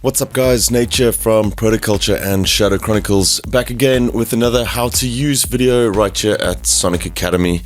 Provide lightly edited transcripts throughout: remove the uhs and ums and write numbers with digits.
What's up guys, Nature from Protoculture and Shadow Chronicles, back again with another how to use video right here at Sonic Academy.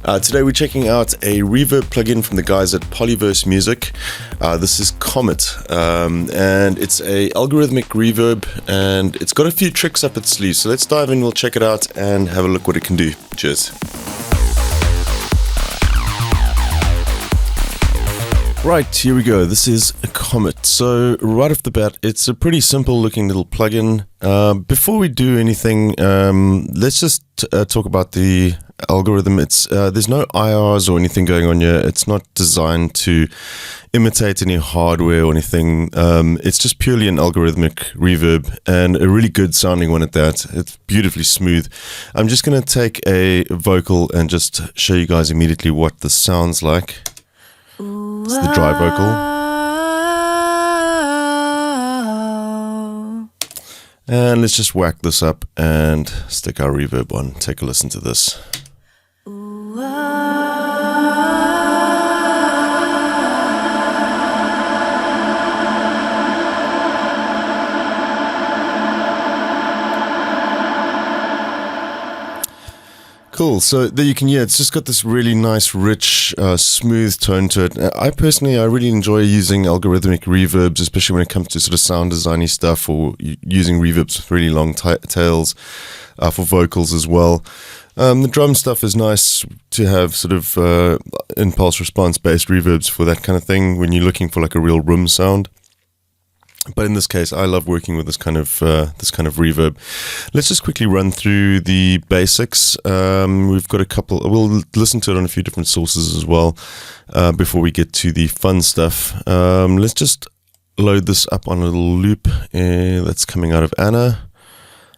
Today we're checking out a reverb plugin from the guys at Ployverse Music. This is Comet, and it's a algorithmic reverb, and it's got a few tricks up its sleeve. So let's dive in, we'll check it out and have a look what it can do. Cheers. Right, here we go. This is a Comet. So right off the bat, it's a pretty simple looking little plugin. Before we do anything, let's just talk about the algorithm. There's no IRs or anything going on here. It's not designed to imitate any hardware or anything. It's just purely an algorithmic reverb, and a really good sounding one at that. It's beautifully smooth. I'm just going to take a vocal and just show you guys immediately what this sounds like. It's the dry vocal. And let's just whack this up and stick our reverb on. Take a listen to this. Cool, so there you can hear, it's just got this really nice, rich, smooth tone to it. I really enjoy using algorithmic reverbs, especially when it comes to sort of sound designy stuff, or using reverbs with really long tails for vocals as well. The drum stuff is nice to have sort of impulse response based reverbs for that kind of thing when you're looking for like a real room sound. But in this case, I love working with this kind of reverb. Let's just quickly run through the basics. We've got a couple. We'll listen to it on a few different sources as well before we get to the fun stuff. Let's just load this up on a little loop that's coming out of Anna.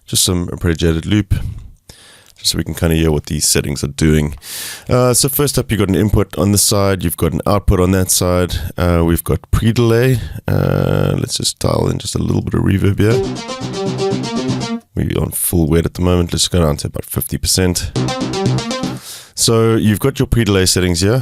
Just some arpeggiated loop, just so we can kind of hear what these settings are doing. So first up, you've got an input on this side, you've got an output on that side, we've got pre-delay. Let's just dial in just a little bit of reverb here. We're on full wet at the moment, let's go down to about 50%. So you've got your pre-delay settings here.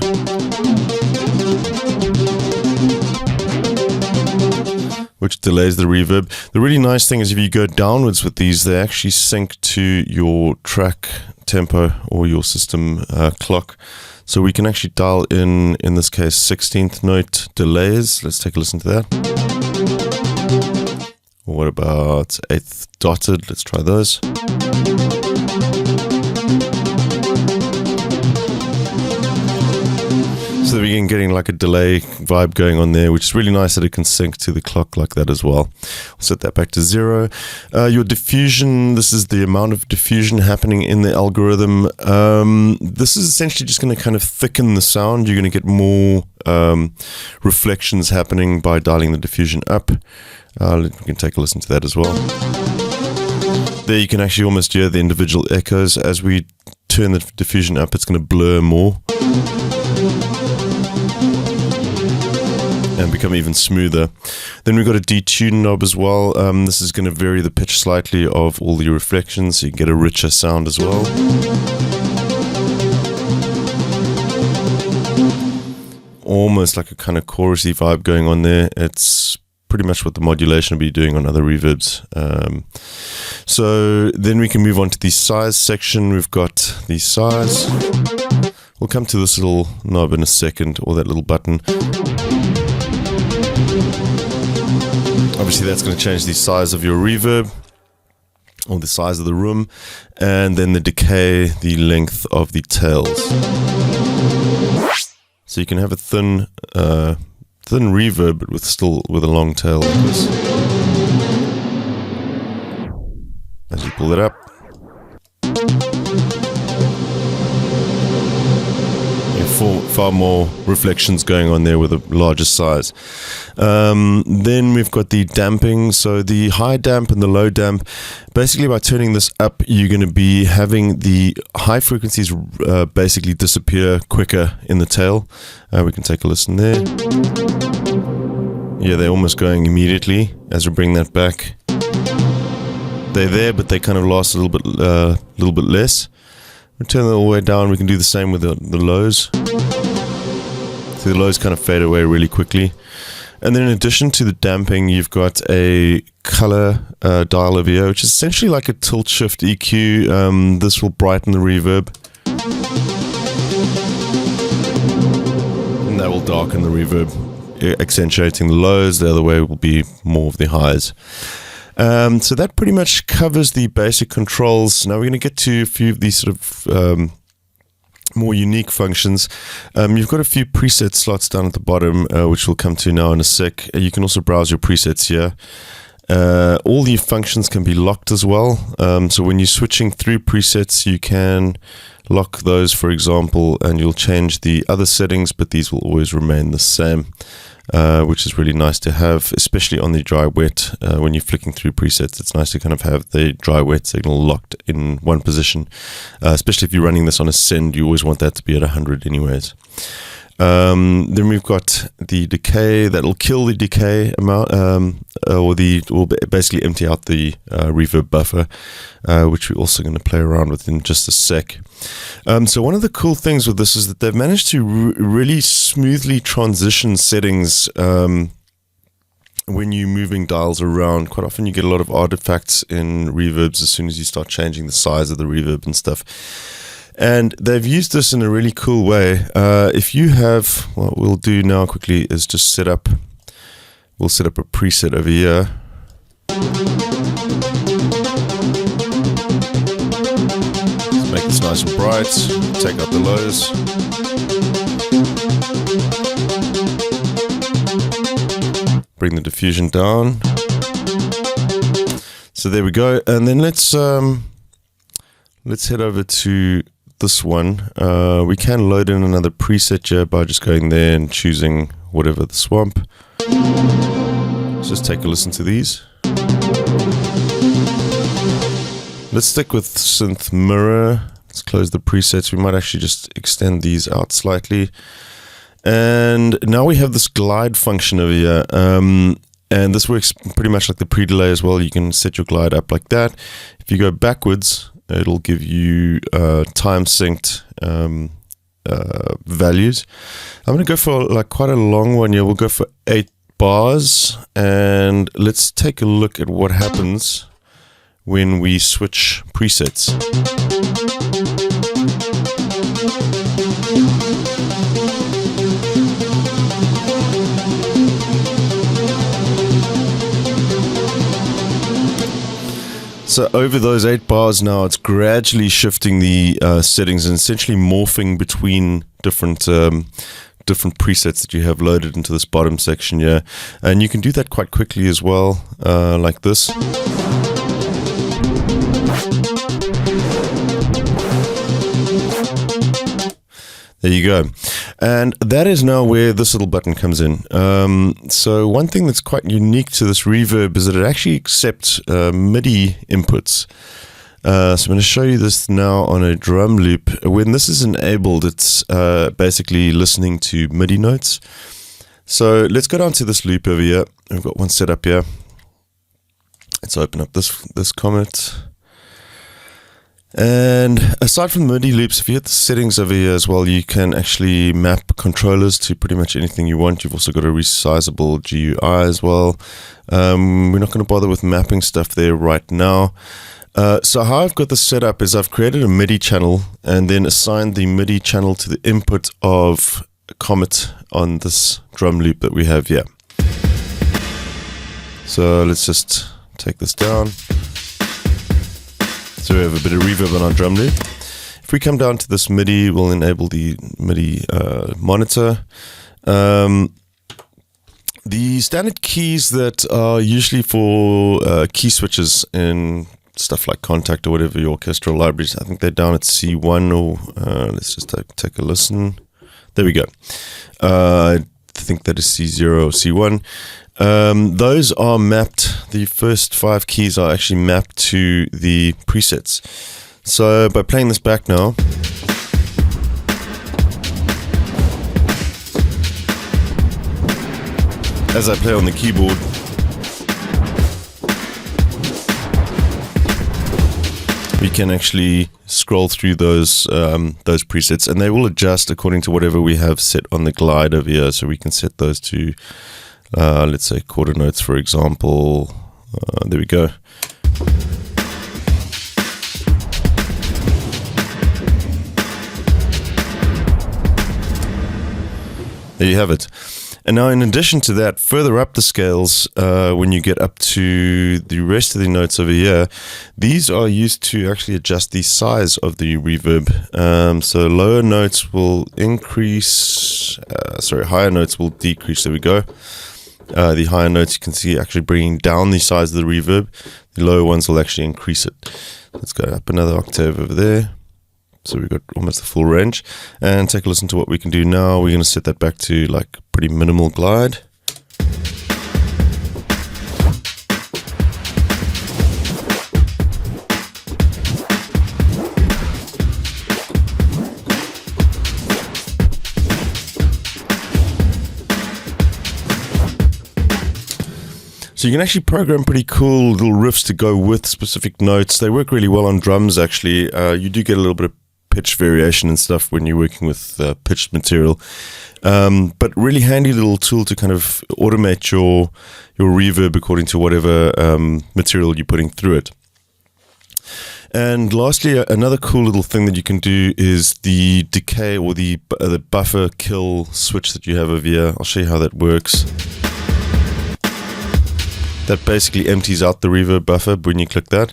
Which delays the reverb. The really nice thing is if you go downwards with these, they actually sync to your track tempo or your system clock. So we can actually dial in this case, 16th note delays. Let's take a listen to that. What about 8th dotted? Let's try those. So that we can getting like a delay vibe going on there, which is really nice that it can sync to the clock like that as well. I'll set that back to 0. Your diffusion, this is the amount of diffusion happening in the algorithm. This is essentially just going to kind of thicken the sound. You're going to get more reflections happening by dialing the diffusion up. We can take a listen to that as well. There you can actually almost hear the individual echoes. As we turn the diffusion up, it's going to blur more and become even smoother. Then we've got a detune knob as well. This is going to vary the pitch slightly of all the reflections, so you can get a richer sound as well. Almost like a kind of chorusy vibe going on there. It's pretty much what the modulation will be doing on other reverbs. So then we can move on to the size section. We've got the size. We'll come to this little knob in a second, or that little button. Obviously that's going to change the size of your reverb, or the size of the room, and then the decay, the length of the tails. So you can have a thin reverb, but with a long tail like this. As you pull it up, far more reflections going on there with a larger size. Then we've got the damping. So the high damp and the low damp, basically by turning this up, you're going to be having the high frequencies basically disappear quicker in the tail. We can take a listen there. Yeah, they're almost going immediately as we bring that back. They're there, but they kind of last a little bit less. We turn it all the way down. We can do the same with the lows. So the lows kind of fade away really quickly. And then in addition to the damping, you've got a color dial over here, which is essentially like a tilt shift EQ. This will brighten the reverb. And that will darken the reverb, accentuating the lows. The other way will be more of the highs. So that pretty much covers the basic controls. Now we're going to get to a few of these sort of more unique functions. You've got a few preset slots down at the bottom, which we'll come to now in a sec. You can also browse your presets here. All the functions can be locked as well. So when you're switching through presets, you can lock those, for example, and you'll change the other settings, but these will always remain the same, which is really nice to have, especially on the dry wet. When you're flicking through presets, it's nice to kind of have the dry wet signal locked in one position, especially if you're running this on a send. You always want that to be at 100 anyways. Then we've got the decay that'll kill the decay amount, or basically empty out the reverb buffer, which we're also going to play around with in just a sec. So one of the cool things with this is that they've managed to really smoothly transition settings when you're moving dials around. Quite often you get a lot of artifacts in reverbs as soon as you start changing the size of the reverb and stuff. And they've used this in a really cool way. If you have, what we'll do now quickly is just we'll set up a preset over here. Let's make this nice and bright, take out the lows. Bring the diffusion down. So there we go. And then let's head over to this one. We can load in another preset here by just going there and choosing whatever the swamp. Let's just take a listen to these. Let's stick with synth mirror. Let's close the presets. We might actually just extend these out slightly. And now we have this glide function over here. And this works pretty much like the pre-delay as well. You can set your glide up like that. If you go backwards, it'll give you time synced values. I'm going to go for like quite a long one here. We'll go for 8 bars, and let's take a look at what happens when we switch presets. So over those 8 bars now, it's gradually shifting the settings and essentially morphing between different presets that you have loaded into this bottom section here. And you can do that quite quickly as well, like this. There you go. And that is now where this little button comes in. So one thing that's quite unique to this reverb is that it actually accepts MIDI inputs. So I'm going to show you this now on a drum loop. When this is enabled, it's basically listening to MIDI notes. So let's go down to this loop over here. We've got one set up here. Let's open up this Comet. And aside from the MIDI loops, if you hit the settings over here as well, you can actually map controllers to pretty much anything you want. You've also got a resizable GUI as well. We're not going to bother with mapping stuff there right now. So how I've got this set up is I've created a MIDI channel and then assigned the MIDI channel to the input of Comet on this drum loop that we have here. So let's just take this down. So we have a bit of reverb on our drum loop. If we come down to this MIDI, we'll enable the MIDI monitor. The standard keys that are usually for key switches in stuff like Contact or whatever your orchestral libraries, I think they're down at C1 or let's just take a listen. There we go. I think that is C0 or C1. Those are mapped, the first 5 keys are actually mapped to the presets. So by playing this back now, as I play on the keyboard, we can actually scroll through those presets, and they will adjust according to whatever we have set on the glide over here. So we can set those to Let's say quarter notes, for example. There we go. There you have it. And now, in addition to that, further up the scales, when you get up to the rest of the notes over here, these are used to actually adjust the size of the reverb. So lower notes will increase, higher notes will decrease. There we go. The higher notes, you can see actually bringing down the size of the reverb. The lower ones will actually increase it. Let's go up another octave over there. So we've got almost the full range. And take a listen to what we can do now. We're going to set that back to like pretty minimal glide. So you can actually program pretty cool little riffs to go with specific notes. They work really well on drums, actually. You do get a little bit of pitch variation and stuff when you're working with pitched material. But really handy little tool to kind of automate your reverb according to whatever material you're putting through it. And lastly, another cool little thing that you can do is the decay or the buffer kill switch that you have over here. I'll show you how that works. That basically empties out the reverb buffer when you click that.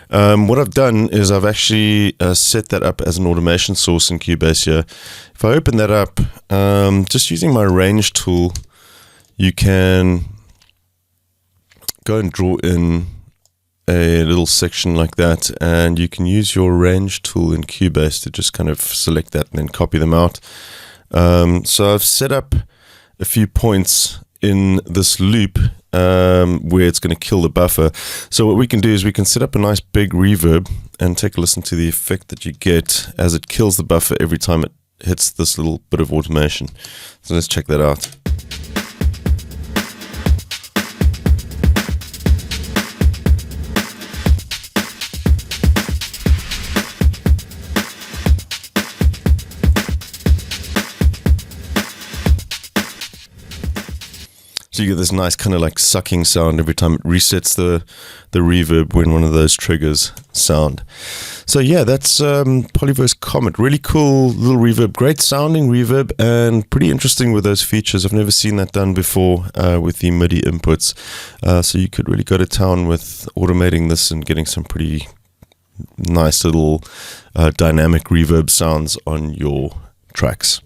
What I've done is I've actually set that up as an automation source in Cubase here. If I open that up, just using my range tool, you can go and draw in a little section like that, and you can use your range tool in Cubase to just kind of select that and then copy them out. So I've set up a few points in this loop where it's going to kill the buffer. So what we can do is we can set up a nice big reverb and take a listen to the effect that you get as it kills the buffer every time it hits this little bit of automation. So let's check that out. So you get this nice kind of like sucking sound every time it resets the reverb when one of those triggers sound. So yeah, that's Polyverse Comet. Really cool little reverb, great sounding reverb, and pretty interesting with those features. I've never seen that done before with the MIDI inputs. So you could really go to town with automating this and getting some pretty nice little dynamic reverb sounds on your tracks.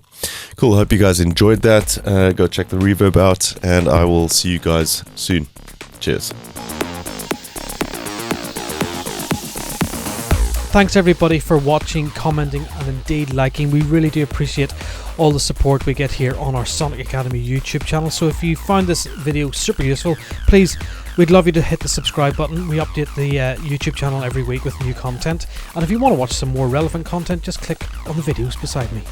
Cool, hope you guys enjoyed that. Go check the reverb out, and I will see you guys soon. Cheers. Thanks everybody for watching, commenting, and indeed liking. We really do appreciate all the support we get here on our Sonic Academy YouTube channel. So if you found this video super useful, please, we'd love you to hit the subscribe button. We update the YouTube channel every week with new content. And if you want to watch some more relevant content, just click on the videos beside me.